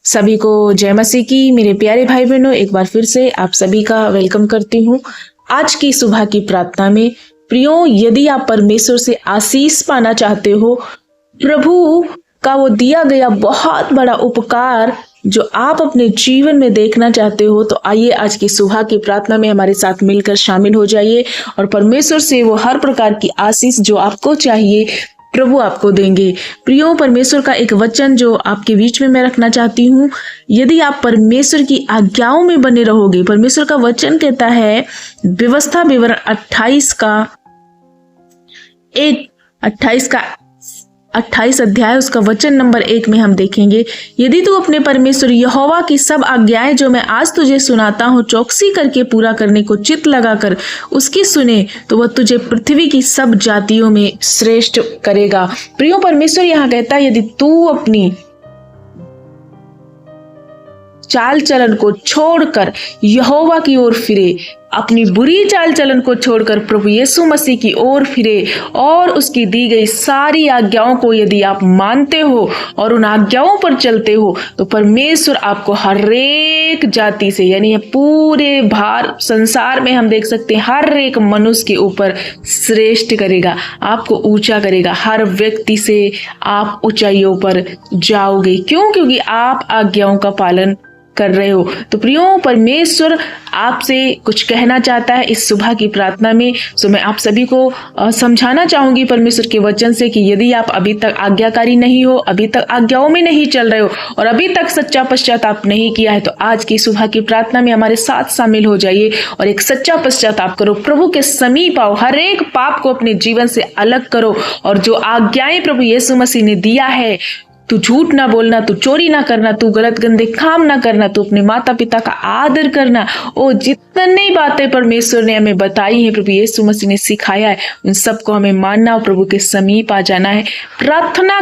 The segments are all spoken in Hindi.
सभी को जय मसीह की। मेरे प्यारे भाई बहनों, एक बार फिर से आप सभी का वेलकम करती हूँ आज की सुबह की प्रार्थना में। प्रियो, यदि आप परमेश्वर से आशीष पाना चाहते हो, प्रभु का वो दिया गया बहुत बड़ा उपकार जो आप अपने जीवन में देखना चाहते हो, तो आइए आज की सुबह की प्रार्थना में हमारे साथ मिलकर शामिल हो जाइए और परमेश्वर से वो हर प्रकार की आशीष जो आपको चाहिए प्रभु आपको देंगे। प्रियो, परमेश्वर का एक वचन जो आपके बीच में मैं रखना चाहती हूँ। यदि आप परमेश्वर की आज्ञाओं में बने रहोगे, परमेश्वर का वचन कहता है व्यवस्था विवरण 28 अध्याय उसका वचन नंबर 1 में हम देखेंगे, यदि तू अपने परमेश्वर यहोवा की सब आज्ञाएं जो मैं आज तुझे सुनाता हूँ चौकसी करके पूरा करने को चित्त लगाकर उसकी सुने, तो वह तुझे पृथ्वी की सब जातियों में श्रेष्ठ करेगा। प्रियो, परमेश्वर यहाँ कहता है यदि तू अपनी चाल चलन को छोड़कर यहोवा की ओर फिरे, अपनी बुरी चाल चलन को छोड़कर प्रभु यीशु मसीह की ओर फिरे और उसकी दी गई सारी आज्ञाओं को यदि आप मानते हो और उन आज्ञाओं पर चलते हो, तो परमेश्वर आपको हर एक जाति से, यानी पूरे संसार में हम देख सकते हैं हर एक मनुष्य के ऊपर श्रेष्ठ करेगा, आपको ऊंचा करेगा। हर व्यक्ति से आप ऊंचाइयों पर जाओगे। क्यों? क्योंकि आप आज्ञाओं का पालन कर रहे हो। तो प्रियो, परमेश्वर आपसे कुछ कहना चाहता है इस सुबह की प्रार्थना में। सो मैं आप सभी को समझाना चाहूंगी परमेश्वर के वचन से कि यदि आप अभी तक आज्ञाकारी नहीं हो, अभी तक आज्ञाओं में नहीं चल रहे हो और अभी तक सच्चा पश्चाताप नहीं किया है, तो आज की सुबह की प्रार्थना में हमारे साथ शामिल हो जाइए और एक सच्चा पश्चाताप करो। प्रभु के समीप आओ, हर एक पाप को अपने जीवन से अलग करो और जो आज्ञाएं प्रभु यीशु मसीह ने दिया है, तू झूठ ना बोलना, तू चोरी ना करना, तू गलत गंदे काम ना करना, तू अपने माता पिता का आदर करना, ओ जितनी बातें परमेश्वर ने हमें बताई है, प्रभु यीशु मसीह ने सिखाया है, उन सबको हमें मानना और प्रभु के समीप आ जाना है। प्रार्थना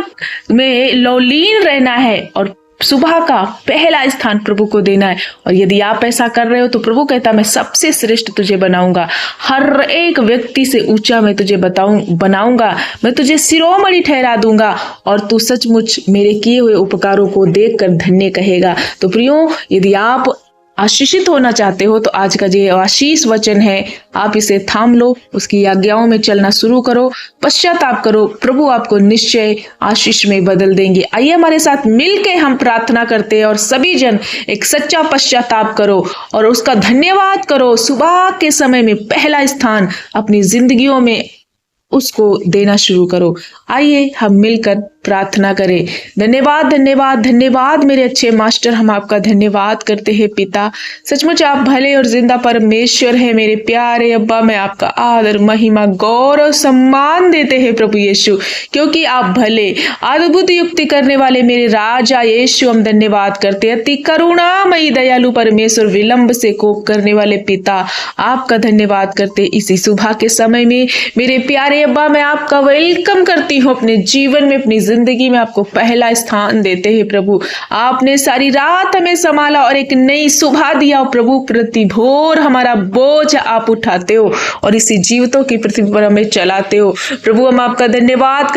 में लौलीन रहना है और सुबह का पहला स्थान प्रभु को देना है। और यदि आप ऐसा कर रहे हो तो प्रभु कहता है मैं सबसे श्रेष्ठ तुझे बनाऊंगा, हर एक व्यक्ति से ऊंचा मैं तुझे बनाऊंगा, मैं तुझे शिरोमणि ठहरा दूंगा और तू सचमुच मेरे किए हुए उपकारों को देखकर धन्य कहेगा। तो प्रियो, यदि आप आशीषित होना चाहते हो तो आज का जो आशीष वचन है आप इसे थाम लो, उसकी आज्ञाओं में चलना शुरू करो, पश्चाताप करो, प्रभु आपको निश्चय आशीष में बदल देंगे। आइए हमारे साथ मिलके हम प्रार्थना करते हैं और सभी जन एक सच्चा पश्चाताप करो और उसका धन्यवाद करो। सुबह के समय में पहला स्थान अपनी जिंदगियों में उसको देना शुरू करो। आइए हम मिलकर प्रार्थना करें। धन्यवाद धन्यवाद धन्यवाद मेरे अच्छे मास्टर, हम आपका धन्यवाद करते हैं पिता। सचमुच आप भले और जिंदा परमेश्वर है। मेरे प्यारे अब्बा, मैं आपका आदर महिमा गौरव सम्मान देते हैं प्रभु यीशु, क्योंकि आप भले अद्भुत युक्ति करने वाले मेरे राजा यीशु, हम धन्यवाद करते हैं। अति करुणामयी दयालु परमेश्वर, विलंब से कोप करने वाले पिता, आपका धन्यवाद करते। इसी सुबह के समय में मेरे प्यारे अब्बा, मैं आपका वेलकम करती हूँ अपने जीवन में, अपनी जिंदगी में आपको पहला स्थान देते हैं प्रभु। आपने सारी रात हमें संभाला और एक नई सुबह दिया प्रभु। प्रति भोर हमारा बोझ आप उठाते हो और इसी जीवितों की पृथ्वी पर हमें चलाते हो प्रभु। हम आपका धन्यवाद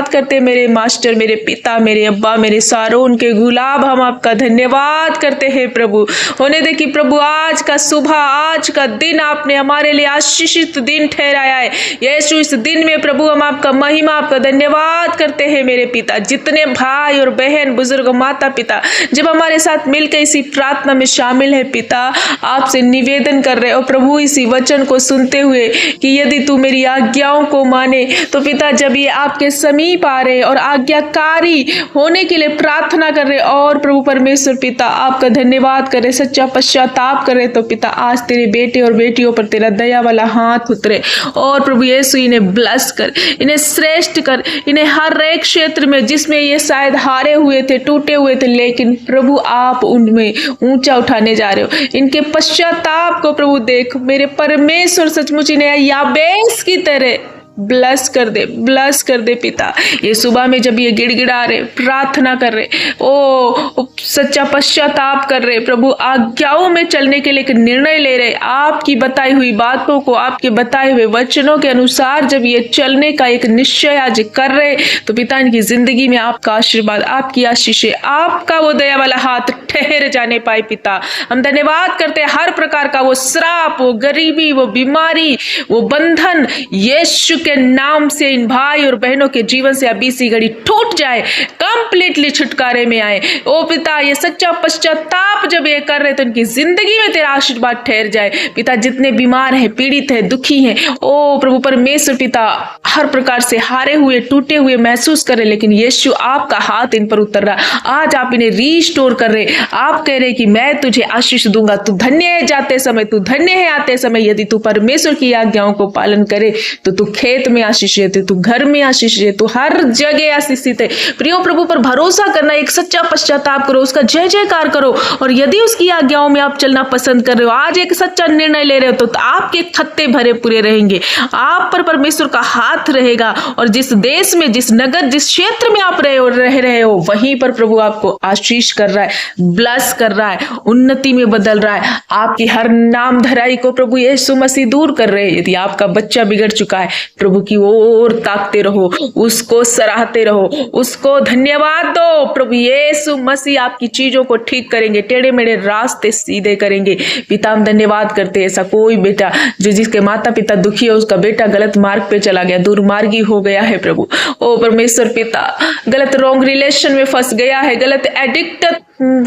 करते मेरे मास्टर, मेरे पिता, मेरे अब्बा, मेरे सारों के गुलाब, हम आपका धन्यवाद करते हैं प्रभु। होने दे कि प्रभु आज का सुबह, आज का दिन आपने हमारे लिए आशीषित दिन ठहराया है यीशु। इस दिन में प्रभु हम आपका महिमा, आपका धन्यवाद करते हैं मेरे पिता। जितने भाई और बहन, बुजुर्ग, माता पिता जब हमारे साथ मिलकर इसी प्रार्थना में शामिल है पिता, आपसे निवेदन कर रहे हो प्रभु इसी वचन को सुनते हुए कि यदि तू मेरी आज्ञाओं को माने, तो पिता जब ये आपके समीप आ रहे और आज्ञाकारी होने के लिए प्रार्थना कर रहे और प्रभु परमेश्वर पिता आपका धन्यवाद करे, सच्चा पश्चाताप करे, तो पिता आज तेरे बेटे और बेटियों पर तेरा दया वाला हाथ उतरे और प्रभु यीशु इन्हें ब्लेस कर, इन्हें श्रेष्ठ कर, इन्हें हर एक क्षेत्र में जिसमें ये शायद हारे हुए थे, टूटे हुए थे, लेकिन प्रभु आप उनमें ऊंचा उठाने जा रहे हो। इनके पश्चाताप को प्रभु देख मेरे परमेश्वर, सचमुच इन्हें याबेस की तरह ब्लस कर दे पिता। ये सुबह में जब ये गिड़गिड़ा रहे, प्रार्थना कर रहे, ओ सच्चा पश्चाताप कर रहे, प्रभु आज्ञाओं में चलने के लिए एक निर्णय ले रहे, आपकी बताई हुई बातों को, आपके बताए हुए वचनों के अनुसार जब ये चलने का एक निश्चय आज कर रहे, तो पिता इनकी जिंदगी में आपका आशीर्वाद, आपकी आशीष, आपका वो दया वाला हाथ ठहर जाने पाए पिता। हम धन्यवाद करते हैं, हर प्रकार का वो श्राप, वो गरीबी, वो बीमारी, वो बंधन यीशु के नाम से इन भाई और बहनों के जीवन से अभी सी घड़ी टूट जाए, कंप्लीटली छुटकारे में आए। ओ पिता, ये सच्चा पश्चाताप जब ये कर रहे तो उनकी जिंदगी में तेरा आशीर्वाद ठहर जाए पिता। जितने बीमार हैं, पीड़ित हैं, दुखी हैं, ओ प्रभु परमेश्वर पिता, हर प्रकार से हारे हुए, टूटे हुए महसूस कर रहे, लेकिन यीशु आपका हाथ इन पर उतर रहा, आज आप इन्हें रीस्टोर कर रहे। आप कह रहे कि मैं तुझे आशीष दूंगा, तू धन्य है जाते समय, तू धन्य है आते समय। यदि तू परमेश्वर की आज्ञाओं को पालन करे तो तू खेत में आशीष है, तू घर में आशीष है, तू हर जगह आशीषित है। प्रियो प्रभु पर भरोसा करना, एक सच्चा पश्चाताप करो, उसका जय जयकार करो, और यदि उसकी आज्ञाओं में आप चलना पसंद कर रहे हो, आज एक सच्चा निर्णय ले रहे हो, तो आपके खत्ते भरे पूरे रहेंगे, आप पर परमेश्वर का हाथ रहेगा। और जिस देश में, जिस नगर, जिस क्षेत्र में आप रह रहे हो, वहीं पर प्रभु आपको आशीष कर रहा है, ब्लस कर रहा है, उन्नति में बदल रहा है। आपकी हर नाम धराई को प्रभु यीशु मसीह दूर कर रहे हैं। यदि आपका बच्चा बिगड़ चुका है, प्रभु की ओर ताकते रहो, उसको सराहते रहो, उसको धन्यवाद दो। प्रभु यीशु मसीह आपकी चीजों को ठीक करेंगे, टेढ़े मेढ़े रास्ते सीधे करेंगे। पिता, हम धन्यवाद करते हैं, ऐसा कोई बेटा जो जिसके माता पिता दुखी है, उसका बेटा गलत मार्ग पे चला गया, दुर्मार्गी हो गया है प्रभु, ओ परमेश्वर पिता, गलत रॉन्ग रिलेशन में फंस गया है, गलत एडिक्ट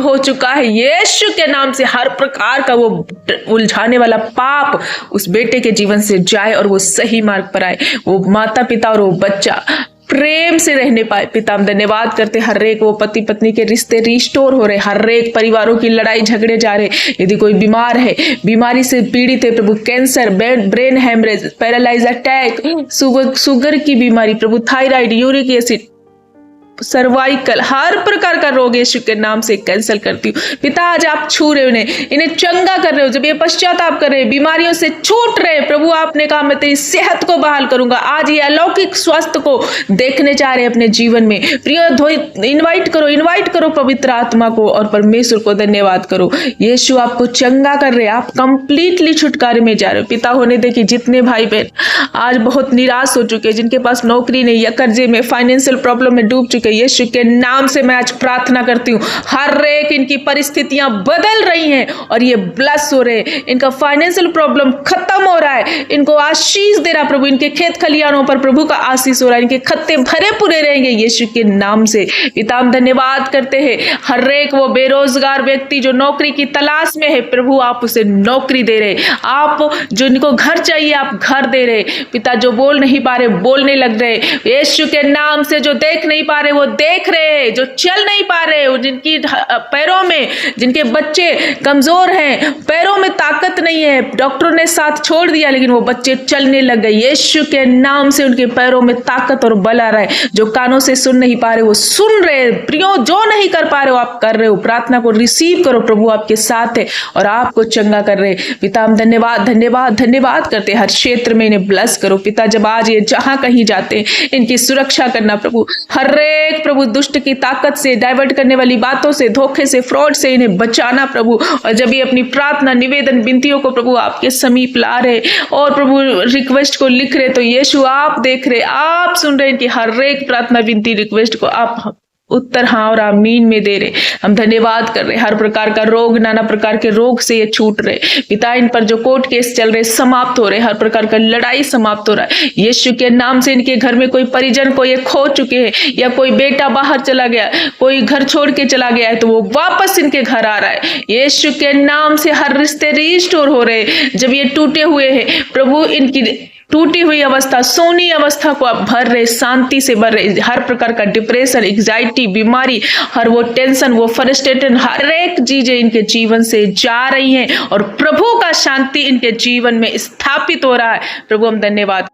हो चुका है, यीशु के नाम से हर प्रकार का वो उलझाने वाला पाप उस बेटे के जीवन से जाए और वो सही मार्ग पर आए, वो माता पिता और वो बच्चा प्रेम से रहने पाए। पिता, हम धन्यवाद करते, हर एक वो पति पत्नी के रिश्ते रिस्टोर हो रहे, हर एक परिवारों की लड़ाई झगड़े जा रहे। यदि कोई बीमार है, बीमारी से पीड़ित है प्रभु, cancer, brain haemorrhage, paralyse attack, sugar की बीमारी प्रभु, थायराइड, यूरिक एसिड, सर्वाइकल, हर प्रकार का रोग यीशु के नाम से कैंसिल करती हूँ पिता। आज आप छू रहे हो, इन्हें चंगा कर रहे हो। जब ये पश्चाताप कर रहे, बीमारियों से छूट रहे, प्रभु आपने कहा मैं तेरी सेहत को बहाल करूंगा। आज ये अलौकिक स्वास्थ्य को देखने चाह रहे अपने जीवन में। प्रियो, इनवाइट करो पवित्र आत्मा को और परमेश्वर को धन्यवाद करो। यीशु आपको चंगा कर रहे, आप कंप्लीटली छुटकारे में जा रहे हो। पिता, होने दे कि जितने भाई बहन आज बहुत निराश हो चुके, जिनके पास नौकरी नहीं या कर्जे में, फाइनेंशियल प्रॉब्लम में डूब चुके, यीशु के नाम से मैं आज प्रार्थना करती हूँ, हर एक इनकी परिस्थितियां बदल रही हैं और ये ब्लस हो रहे, इनका फाइनेंशियल प्रॉब्लम खत्म हो रहा है, इनको आशीष दे रहा प्रभु, इनके खेत खलियानों पर प्रभु का आशीष हो रहा है, इनके खत्ते भरे पूरे रहेंगे यीशु के नाम से। पिता, हम धन्यवाद करते हैं, हर एक वो बेरोजगार व्यक्ति जो नौकरी की तलाश में है, प्रभु आप उसे नौकरी दे रहे, आप जो इनको घर चाहिए आप घर दे रहे। पिता, जो बोल नहीं पा रहे बोलने लग रहे यीशु के नाम से, जो देख नहीं पा रहे वो देख रहे, जो चल नहीं पा रहे, जिनकी पैरों में, जिनके बच्चे कमजोर हैं, पैरों में ताकत नहीं है, डॉक्टरों ने साथ छोड़ दिया लेकिन वो बच्चे चलने लग गए, यीशु के नाम से उनके पैरों में ताकत और बल आ रहा है। जो कानों से सुन नहीं पा रहे वो सुन रहे, प्रियो जो नहीं कर पा रहे हो आप कर रहे हो। प्रार्थना को रिसीव करो, प्रभु आपके साथ है और आपको चंगा कर रहे। पिता, हम धन्यवाद करते, हर क्षेत्र में इन्हें ब्लेस करो पिता। जब आज ये जहां कहीं जाते इनकी सुरक्षा करना प्रभु, हर एक प्रभु दुष्ट की ताकत से, डाइवर्ट करने वाली बातों से, धोखे से, फ्रॉड से इन्हें बचाना प्रभु। और जब ये अपनी प्रार्थना, निवेदन, विनतियों को प्रभु आपके समीप ला रहे और प्रभु रिक्वेस्ट को लिख रहे, तो यीशु आप देख रहे, आप सुन रहे, इनकी हर एक प्रार्थना, विनती, रिक्वेस्ट को आप उत्तर हाँ और आमीन में दे रहे। हम धन्यवाद कर रहे, हर प्रकार का रोग, नाना प्रकार के रोग से ये छूट रहे पिता। इन पर जो कोर्ट केस चल रहे समाप्त हो रहे, हर प्रकार का लड़ाई समाप्त हो रहा है यीशु के नाम से। इनके घर में कोई परिजन को ये खो चुके हैं या कोई बेटा बाहर चला गया, कोई घर छोड़ के चला गया है तो वो वापस इनके घर आ रहा है यीशु के नाम से। हर रिश्ते रिस्टोर हो रहे, जब ये टूटे हुए हैं प्रभु, इनकी टूटी हुई अवस्था, सोनी अवस्था को आप भर रहे, शांति से भर रहे। हर प्रकार का डिप्रेशन, एग्जाइटी, बीमारी, हर वो टेंशन, वो फ्रस्ट्रेशन, हर एक चीजें इनके जीवन से जा रही हैं और प्रभु का शांति इनके जीवन में स्थापित हो रहा है। प्रभु, हम धन्यवाद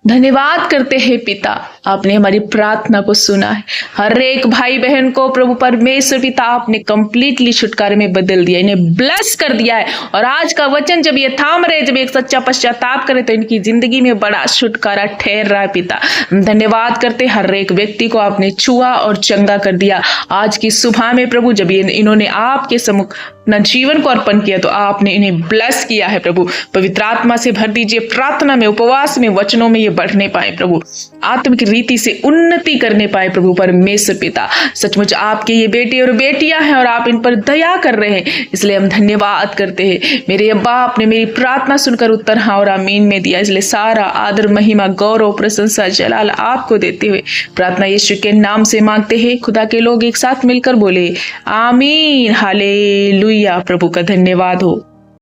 धन्यवाद करते हैं पिता, आपने हमारी प्रार्थना को सुना है। हर एक भाई बहन को प्रभु परमेश्वर पिता आपने कंप्लीटली छुटकारे में बदल दिया, इन्हें ब्लेस कर दिया है। और आज का वचन जब ये थाम रहे, जब एक सच्चा पश्चाताप करे तो इनकी जिंदगी में बड़ा छुटकारा ठहर रहा है पिता। धन्यवाद करते, हर एक व्यक्ति को आपने छुआ और चंगा कर दिया। आज की सुबह में प्रभु जब इन्होंने आपके सम्मुख अपना जीवन को अर्पण किया तो आपने इन्हें ब्लेस किया है प्रभु। पवित्र आत्मा से भर दीजिए, प्रार्थना में, उपवास में, वचनों में ये बढ़ने पाए प्रभु, आत्मिक रीति से उन्नति करने पाए प्रभु परमेश्वर पिता। सचमुच आपके ये बेटे और बेटियां हैं और आप इन पर दया कर रहे हैं, इसलिए हम धन्यवाद करते हैं। मेरे अब्बा, आपने मेरी प्रार्थना सुनकर उत्तर हाँ और आमीन में दिया, इसलिए सारा आदर, महिमा, गौरव, प्रशंसा, जलाल आपको देते हुए प्रार्थना यीशु के नाम से मांगते हैं। खुदा के लोग एक साथ मिलकर बोले आमीन, हालेलुया। प्रभु का धन्यवाद हो।